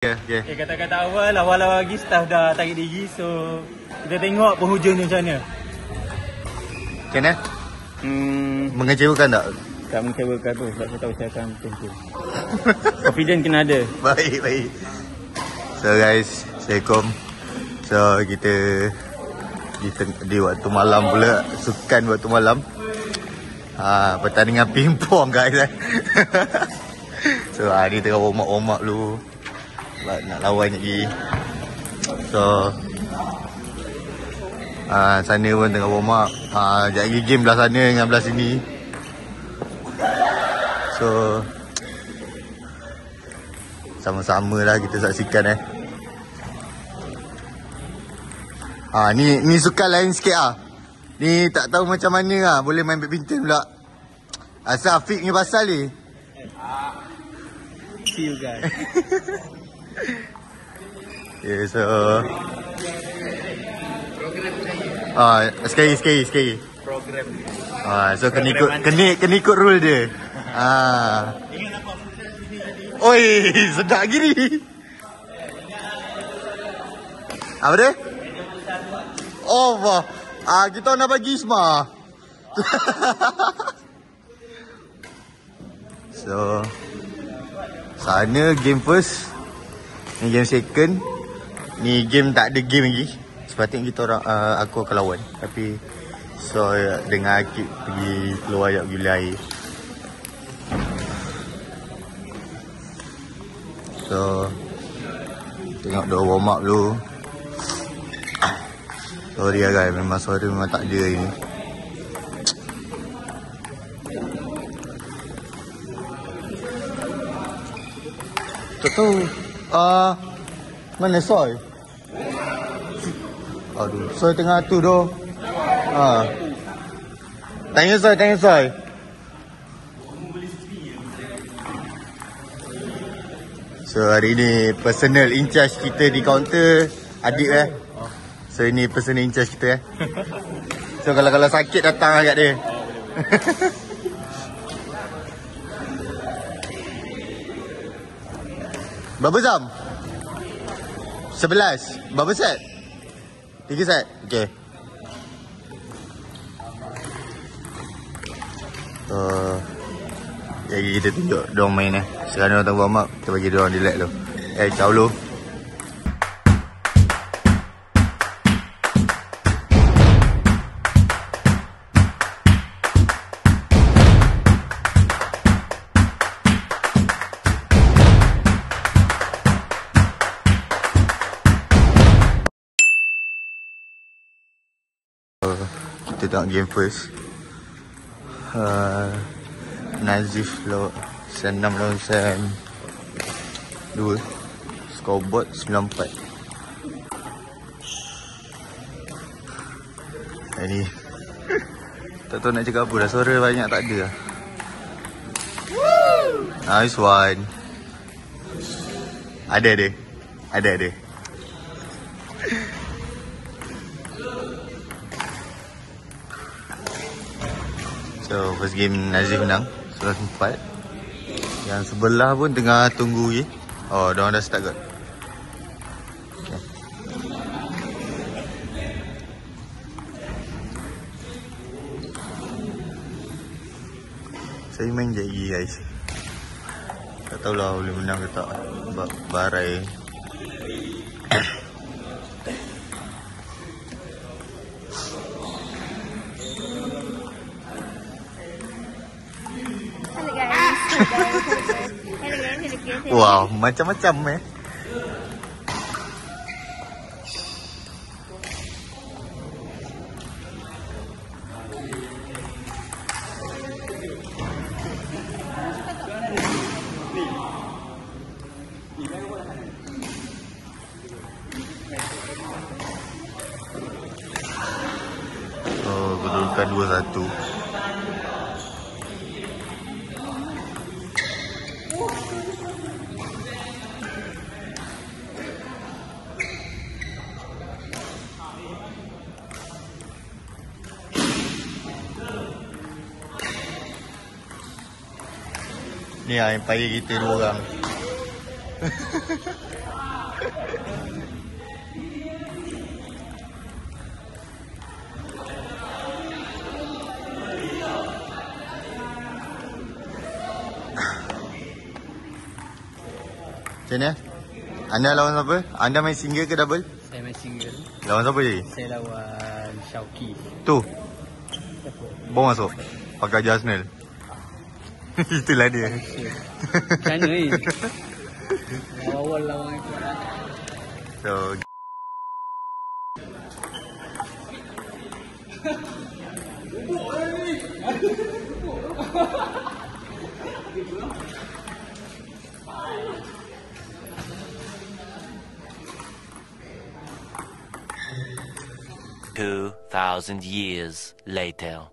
Kata-kata awal lagi staff dah tarik diri. So kita tengok penghujungnya macam mana. Macam mana? Mengecewakan tak? Tak mengecewakan tu sebab saya tahu saya akan macam tu. Confident kena ada. Baik. So guys, Assalamualaikum. So kita di waktu malam pula, sukan waktu malam. Pertandingan pingpong guys. So ni tengah warm up dulu. Nak lawan lagi. So sana pun tengah warm up. Sekejap lagi game belah sana dengan belah sini. So sama-sama lah kita saksikan Ni sukan lain sikit Ni tak tahu macam mana boleh main badminton pula. Asal Afiq punya pasal ni. See you guys. Okay, so sekali. Program. So kena ikut rule dia. Oi, sedap gini. Apa dia? Oh, wah. Kita nak bagi Isma. So sana game first, ni game second. Ni game tak ada game lagi. Sepatutnya kita orang aku akan lawan. Tapi so dengan Akib pergi keluar ayat pergi air. So tengok dia warm up dulu. Sorry guys, memang suara memang tak ada ni. Tak tahu mana Soy? Aduh, Soy tengah tu doh. Tanya Soy. So hari ni personal in charge kita di kaunter Adik So ini personal in charge kita So kalau sakit datang kat dia. Berapa jam? 11. Berapa set? 3 set? Okay. Jadi kita tunjuk diorang main Sekarang diorang warm up. Kita bagi diorang relax dulu. Ciao dulu. Kita tengok game first. Nazif Sen 6 lawan Sen 2. Scoreboard 94. Ini tak tahu nak cakap apa dah. Suara banyak tak ada lah. Nice one. Ada. So first game Nazif menang 11-4. Yang sebelah pun tengah tunggu je. Oh, diorang dah start kot. Okay. Saya main je lagi guys. Tak tahulah boleh menang ke tak. Sebab barai. Wow, macam-macam kedudukan 2-1. Ni yang payah kita dua orang. Macam mana? Anda lawan siapa? Anda main single ke double? Saya main single. Lawan siapa jadi? Saya lawan Shauki. Tu. Bom masuk. Pakai jas Arsenal. Itulah dia. Macam mana ni? Awal-awal lawan aku. So Two 2,000 years later.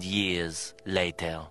Years later.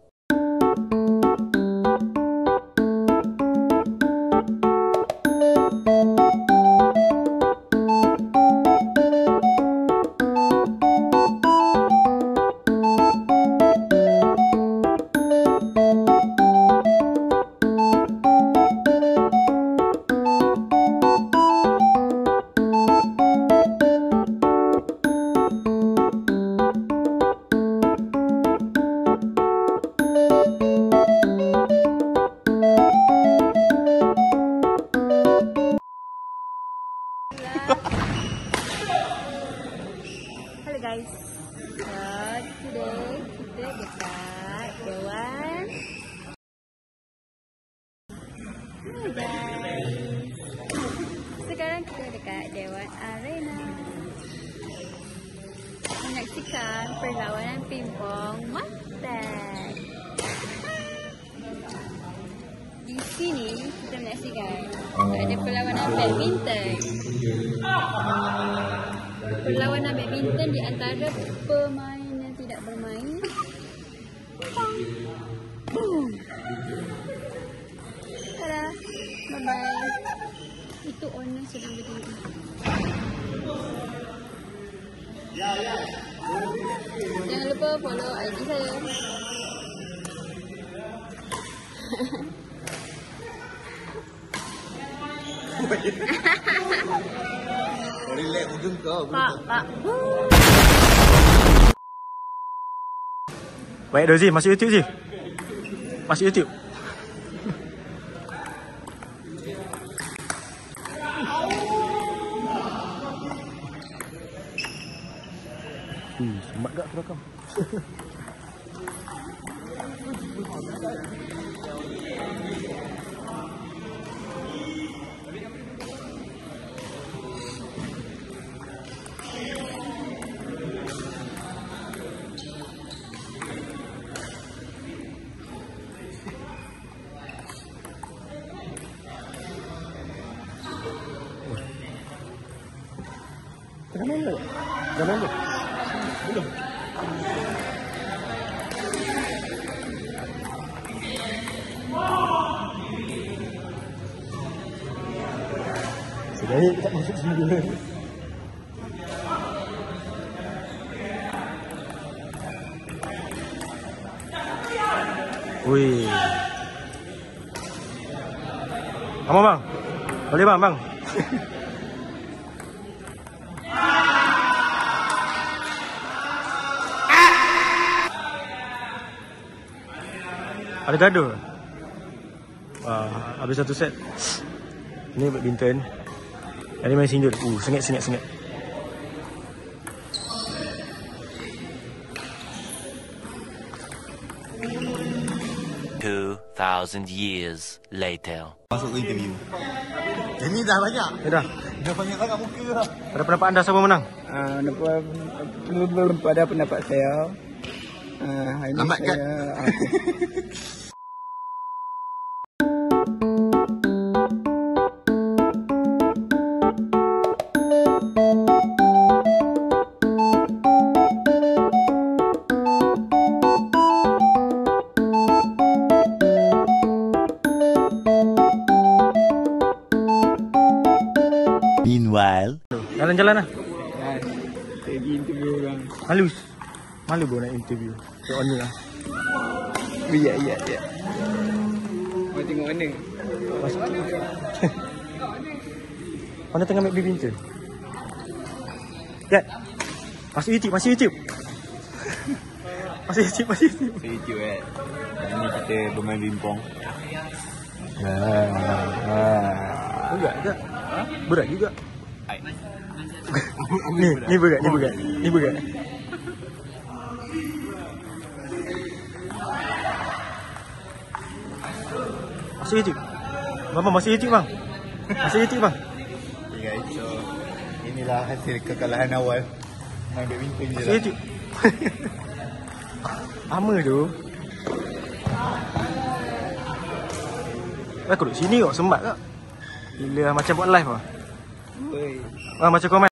Hello guys, today kita dekat Dewan. Hi guys, sekarang kita dekat Dewan Arena menyaksikan perlawanan pingpong Mustang. Di sini kita menyaksikan ada perlawanan badminton. Perlawanan badminton di antara pemain yang tidak bermain. Boom. Tada. Bye-bye. Itu owner sedang berdiri. Jangan lupa follow IG saya. relax ujung kau. Pak. Baik Dozi, masuk YouTube je. Masuk YouTube. Semak gak terakam? Jangan lu. Belum. Sebaik tak masuk sini dulu. Wih. Kamu bang? Boleh bang, bang. Ada gaduh. Wah, habis satu set. Ni badminton. Yang ni main single. Sengit. 2,000 years later. Masuk ke interview. Ini dah banyak. Dah. Dah banyak sangat muka lah. Pada pendapat anda siapa menang? Pada pendapat saya, hari ni Lambat kan? saya Meanwhile, Jalan-jalan lah. pergi interview orang. Malu pun nak interview. Soal ni lah. Ya. Mau tengok mana? Mana tengah main badminton? Gat. Masuk YouTube. Masuk YouTube. YouTube Ini kita bermain bimpong. Berat juga. Berat juga. Ni berat. Masuk YouTube. Bang, masuk YouTube bang. Okay guys, so inilah hasil kekalahan awal main badminton je Masuk lah. YouTube. Lama tu. Aku duduk sini kok, sembat tak? Gila macam buat live lah. Macam kau main.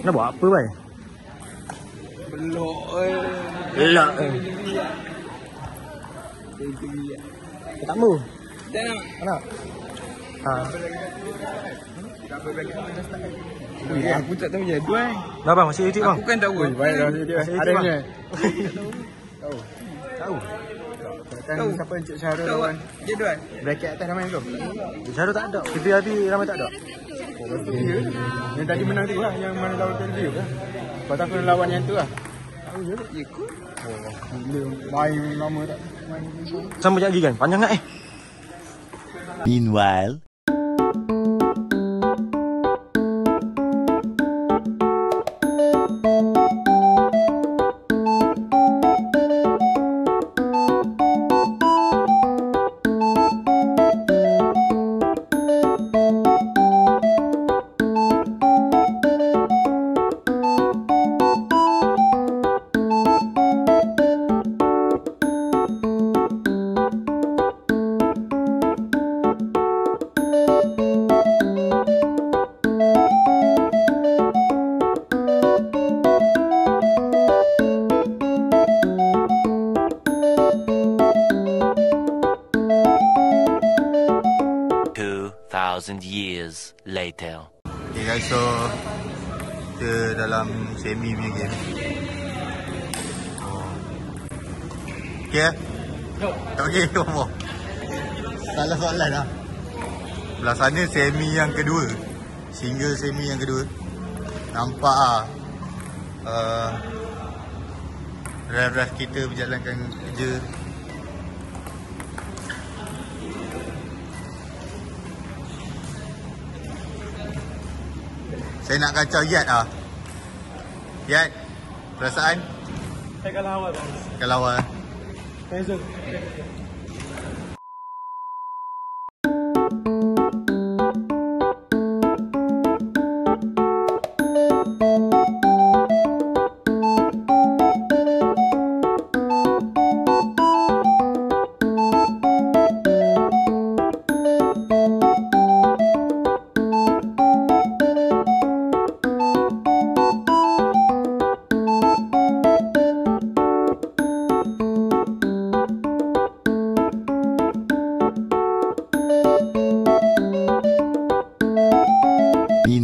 Nak buat apa bai? Belok. Elak. Tak mau. Tak nak. Nak. Aku tak tahu jadual. Dah bang, masuk YouTube bang. Aku kan tahu. Baik dah dia. Ada ni. Tahu. Kan siapa Encik Syarul lawan. Jadual. Bracket atas dah main belum? Cara tak ada. TV ramai tak ada. Yang tadi menang tu lah, yang mana lawan interview lah. Kau tak kena lawan yang tu lah. Tahu je tak? Ya kot. Gila, main lama tak main. Sama je lagi kan? Panjang tak meanwhile, years later. Okay guys, so kita dalam semi punya game. Okay Okay, apa? Salah soalan lah. Belah sana semi yang kedua, single semi yang kedua. Nampak lah ref kita berjalankan kerja. Saya nak kacau Yat lah. Yat, perasaan? Saya kalah awal bang. Kalah awal. Cancel.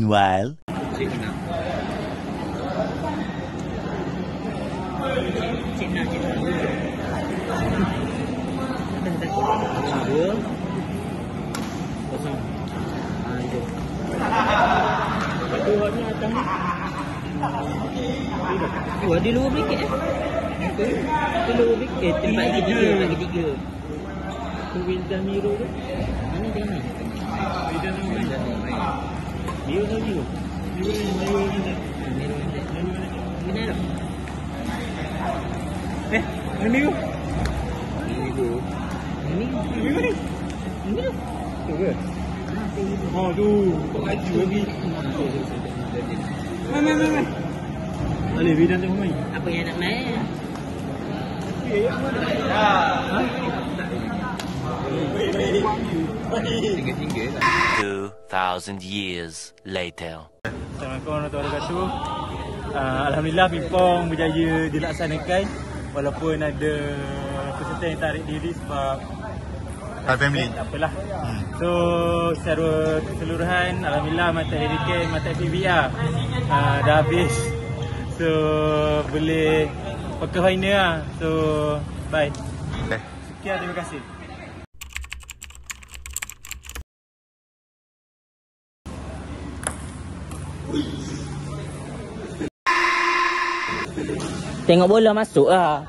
Meanwhile. Dia luar berikat Dia luar berikat tempat ketiga Tu bintang Miro tu mana dia main? Bintang main Miro tak Miro Miro mana tak? Mana Miro? Miro ni tu ke? Oh tu kau laju lagi Main Boleh bidang tengok main. Apa yang nak main? 2,000 years later. Assalamualaikum warahmatullahi wabarakatuh. Alhamdulillah pingpong berjaya dilaksanakan walaupun ada peserta yang tarik diri sebab family. Tak apalah. So secara keseluruhan alhamdulillah mata Hurricane, mata PBR dah habis. So boleh ke final lah. So bye. Sekian, terima kasih. Tengok bola masuk lah.